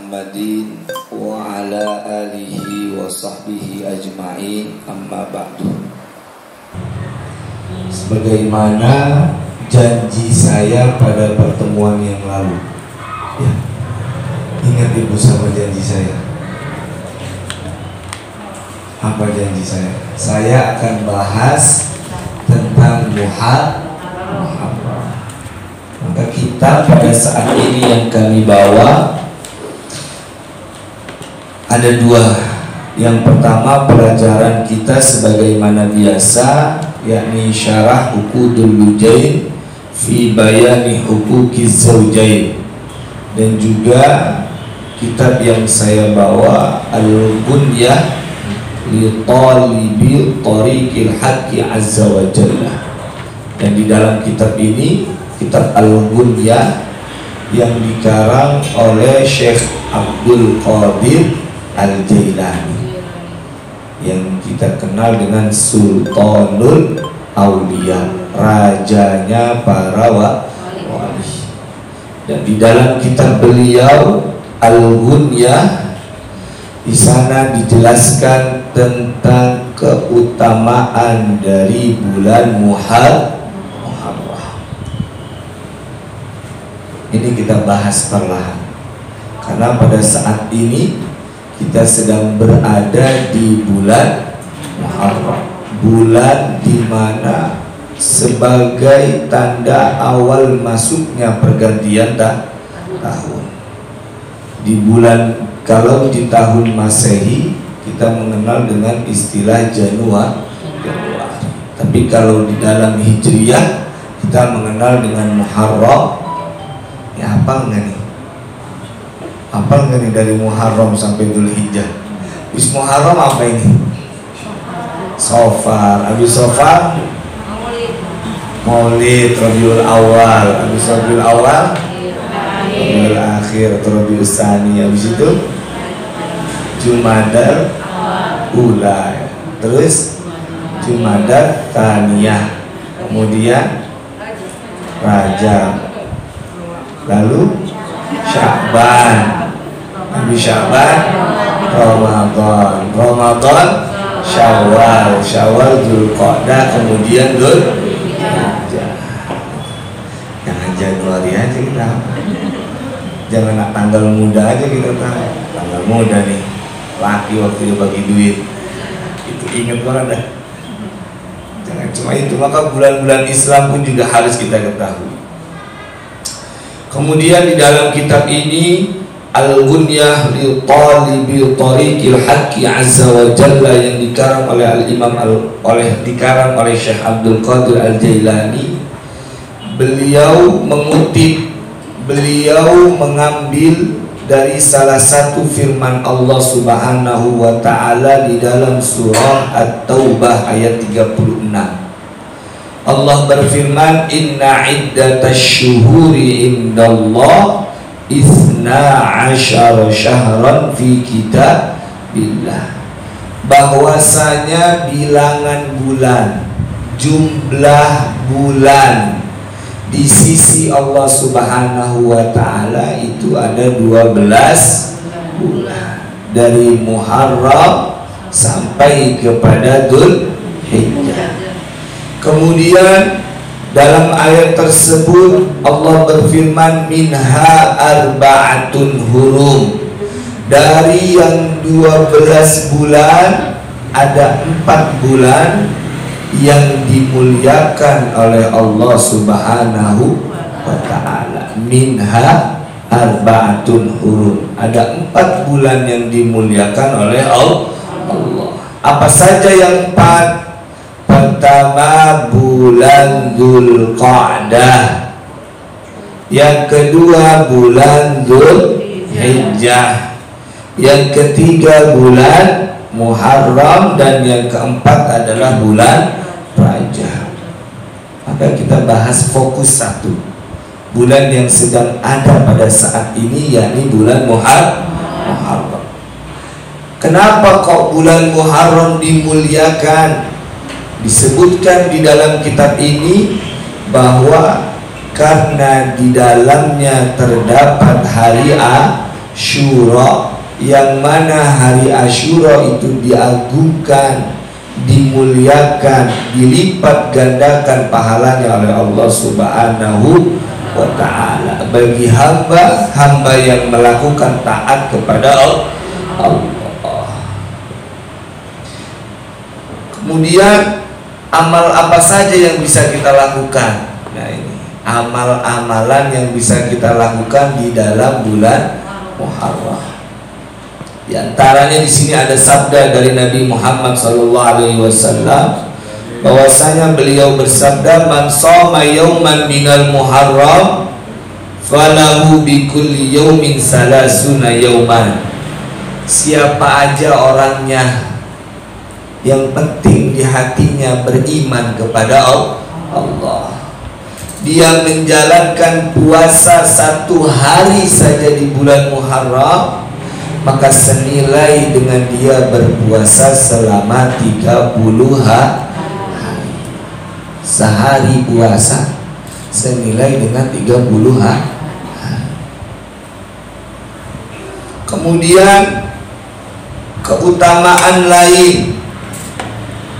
Muhammadin wa ala alihi wa sahbihi ajma'in, amma ba'du. Sebagaimana janji saya pada pertemuan yang lalu, ya, ingat ibu sama janji saya. Apa janji saya? Saya akan bahas tentang muharram. Maka kita pada saat ini yang kami bawa ada dua. Yang pertama pelajaran kita sebagaimana biasa, yakni syarah Uqudul Lujain fi bayani huquqiz zaujain, dan juga kitab yang saya bawa Al-Bunyah li talibi tariqil haqqi azza wa jalla. Dan di dalam kitab ini, kitab Al-Bunyah yang dikarang oleh Syekh Abdul Qadir Al-Jailani, yang kita kenal dengan Sultanul Aulia, rajanya para wali. Dan di dalam kitab beliau Al-Bunyah, di sana dijelaskan tentang keutamaan dari bulan Muharram. Ini kita bahas perlahan, karena pada saat ini kita sedang berada di bulan Muharram, bulan di mana sebagai tanda awal masuknya pergantian tahun. Di bulan, kalau di tahun Masehi kita mengenal dengan istilah Januari. Tapi kalau di dalam Hijriyah kita mengenal dengan Muharram. Ya, hafal nggak nih? Hafal nggak nih dari Muharram sampai Dzulhijjah? Bis Muharram apa ini? Sofar. Habis Sofar Maulid, Rabiul Awal. Habis Rabiul Awal Rabiul Akhir atau Rabiul Tsani. Habis itu Jumadal Ula, terus Jumadal Tsaniyah, kemudian Rajab, lalu Sya'ban, habis Sya'ban Ramadan, Syawal, Dzulqa'dah, kemudian Dzulhijjah. Jangan Januari aja kita, jangan tanggal muda aja kita tahu. Tanggal muda nih, laki waktu dia bagi duit, itu ingat banget dah. Jangan cuma itu, maka bulan-bulan Islam pun juga harus kita ketahui. Kemudian di dalam kitab ini Al-Bunyah li talibi tariqil haqqi azza wa jalla, yang dikarang oleh Al-Imam dikarang oleh Syekh Abdul Qadir Al-Jailani. Beliau mengambil dari salah satu firman Allah Subhanahu wa ta'ala di dalam surah At-Taubah ayat 36. Allah berfirman, inna iddatash syuhuri indallah ithna asyara syahran fi kitabillah, bahwasanya bilangan bulan, jumlah bulan di sisi Allah Subhanahu wa ta'ala itu ada 12 bulan, dari Muharram sampai kepada Dzulhijjah. Kemudian dalam ayat tersebut Allah berfirman, minha arba'atun hurum, dari yang 12 bulan ada 4 bulan yang dimuliakan oleh Allah Subhanahu wa ta'ala. Minha arba'atun hurum, ada 4 bulan yang dimuliakan oleh Allah. Apa saja yang 4? Pertama bulan Dzulqa'dah, yang kedua bulan Dzulhijjah, yang ketiga bulan Muharram, dan yang keempat adalah bulan Rajab. Maka kita bahas fokus satu bulan yang sedang ada pada saat ini, yakni bulan Muharram. Kenapa kok bulan Muharram dimuliakan? Disebutkan di dalam kitab ini bahwa karena di dalamnya terdapat hari Syura, yang mana hari Asyura itu diagungkan, dimuliakan, dilipat gandakan pahalanya oleh Allah Subhanahu wa ta'ala bagi hamba yang melakukan taat kepada Allah. Kemudian amal apa saja yang bisa kita lakukan? Nah, ini amal-amalan yang bisa kita lakukan di dalam bulan Muharram. Di antaranya di sini ada sabda dari Nabi Muhammad SAW, bahwasanya beliau bersabda, "Man shoma yauman minal Muharram falahu bi kulli yaumin salasuna yauman." Siapa aja orangnya yang penting di hatinya beriman kepada Allah, dia menjalankan puasa 1 hari saja di bulan Muharram, maka senilai dengan dia berpuasa selama 30 hari. Sehari puasa senilai dengan 30 hari. Kemudian keutamaan lain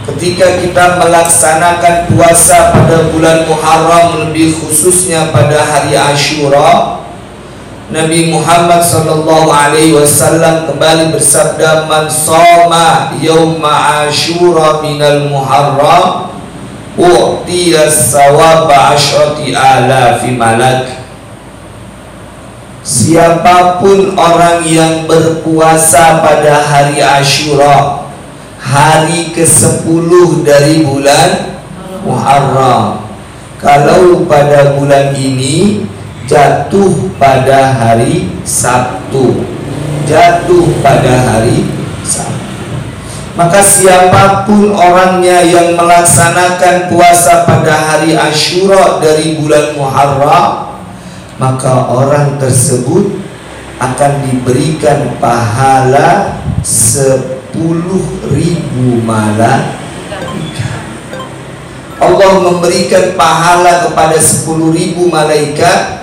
ketika kita melaksanakan puasa pada bulan Muharram, lebih khususnya pada hari Asyura, Nabi Muhammad SAW kembali bersabda, "Man shoma yauma Asyura minal Muharram u'tiya sawaba 10,000 malak." Siapapun orang yang berpuasa pada hari Asyura, hari ke-10 dari bulan Muharram, kalau pada bulan ini jatuh pada hari Sabtu, maka siapapun orangnya yang melaksanakan puasa pada hari Asyura dari bulan Muharram, maka orang tersebut akan diberikan pahala 10.000 malaikat. Allah memberikan pahala kepada 10.000 malaikat,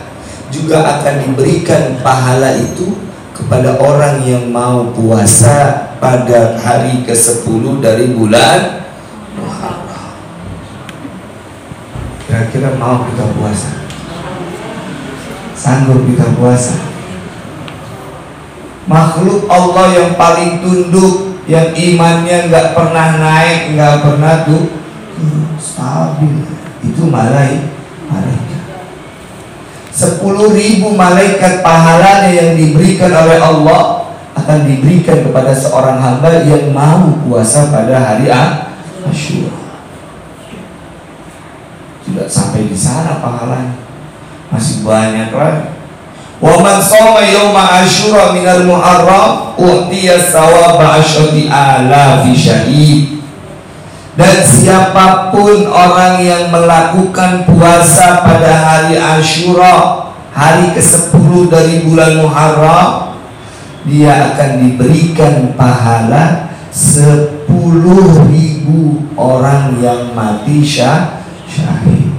juga akan diberikan pahala itu kepada orang yang mau puasa pada hari ke-10 dari bulan Muharram. Kira-kira mau kita puasa? Sanggup kita puasa? Makhluk Allah yang paling tunduk, yang imannya nggak pernah naik, nggak pernah stabil, itu malaikat. 10.000 malaikat pahalanya yang diberikan oleh Allah akan diberikan kepada seorang hamba yang mau puasa pada hari Asyura. Tidak sampai di sana pahalanya, masih banyak lagi. Wa man shoma yauma Asyura minal Muharram u'tiya sawaba 10,000 syahid. Dan siapapun orang yang melakukan puasa pada hari Asyura, hari ke-10 dari bulan Muharram, dia akan diberikan pahala 10.000 orang yang mati syahid.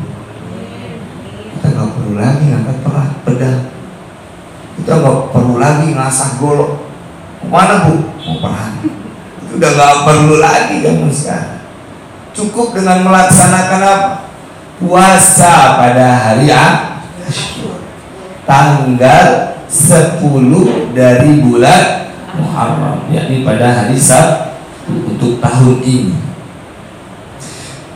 Kita gak perlu lagi ngangkat pedang, kita gak perlu lagi ngasah golok. Kemana bu? Mau perang. Itu udah gak perlu lagi kamu sekarang. Cukup dengan melaksanakan apa? Puasa pada hari Asyura, tanggal 10 dari bulan Muharram, yakni pada hari Sabtu untuk tahun ini.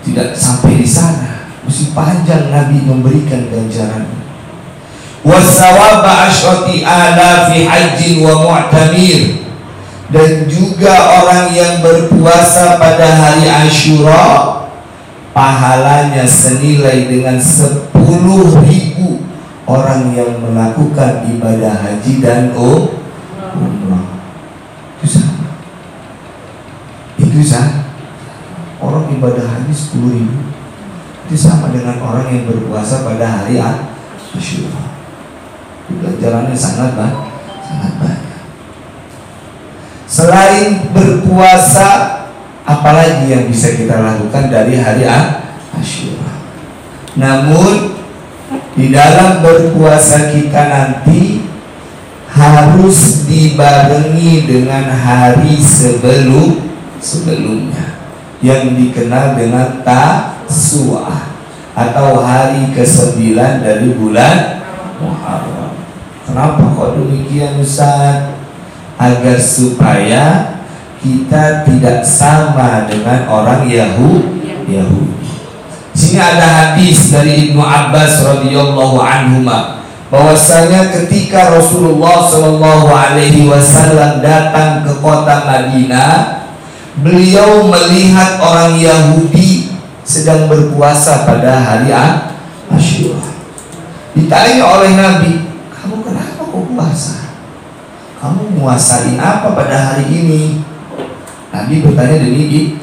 Tidak sampai di sana, masih panjang Nabi memberikan ganjaran. Wasawaba 10,000 hajjin wa mu'tamir. Dan juga orang yang berpuasa pada hari Asyura, pahalanya senilai dengan 10.000 orang yang melakukan ibadah haji dan umrah. Itu sama. Orang ibadah haji 10.000 itu sama dengan orang yang berpuasa pada hari Asyura. Ganjarannya sangat banyak. Selain berpuasa, apalagi yang bisa kita lakukan dari hari Asyura? Namun di dalam berpuasa kita nanti harus dibarengi dengan hari sebelumnya yang dikenal dengan Tasu'ah atau hari ke-9 dari bulan Muharram. Kenapa kok demikian Ustaz? Agar supaya kita tidak sama dengan orang Yahudi. Sehingga ada hadis dari Ibnu Abbas radhiyallahu anhuma bahwasanya ketika Rasulullah Shallallahu Alaihi Wasallam datang ke kota Madinah, beliau melihat orang Yahudi sedang berpuasa pada hari Asyura. Ditanya oleh Nabi, kamu kenapa kok puasa? Kamu muasain apa pada hari ini? Nabi bertanya demikian.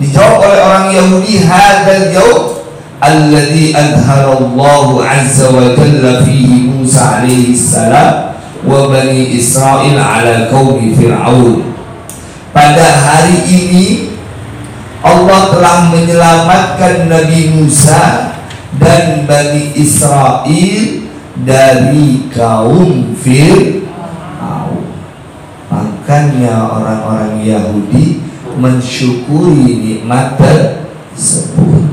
Dijawab oleh orang Yahudi, hadzal yaum alladzi adharallahu azza wa jalla fihi Musa alaihi salam wa bani Israil ala qaumi Fir'aun. Pada hari ini Allah telah menyelamatkan Nabi Musa dan Bani Israel dari kaum Fir'aun. Makanya orang-orang Yahudi mensyukuri nikmat tersebut.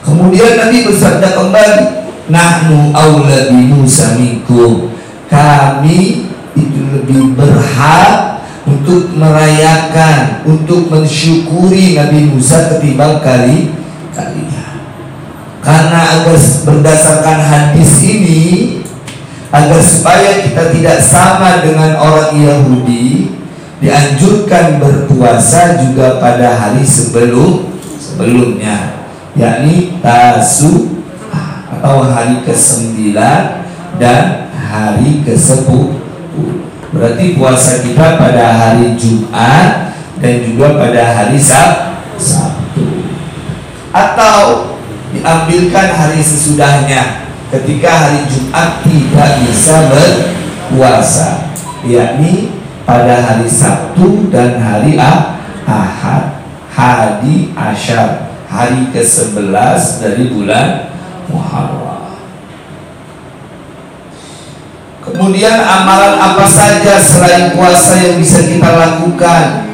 Kemudian Nabi bersabda kembali, nahnu aula bi Musa minkum. Kami itu lebih berhak untuk merayakan, untuk mensyukuri Nabi Musa ketimbang kalian. Karena agar berdasarkan hadis ini, agar supaya kita tidak sama dengan orang Yahudi, dianjurkan berpuasa juga pada hari sebelumnya, yakni Tasu'ah atau hari ke-9 dan hari ke-10. Berarti puasa kita pada hari Jumat dan juga pada hari Sabtu, atau diambilkan hari sesudahnya ketika hari Jumat tidak bisa berpuasa, yakni pada hari Sabtu dan hari Ahad, Hadi Asyar, hari ke-11 dari bulan Muharram. Kemudian amalan apa saja selain puasa yang bisa kita lakukan?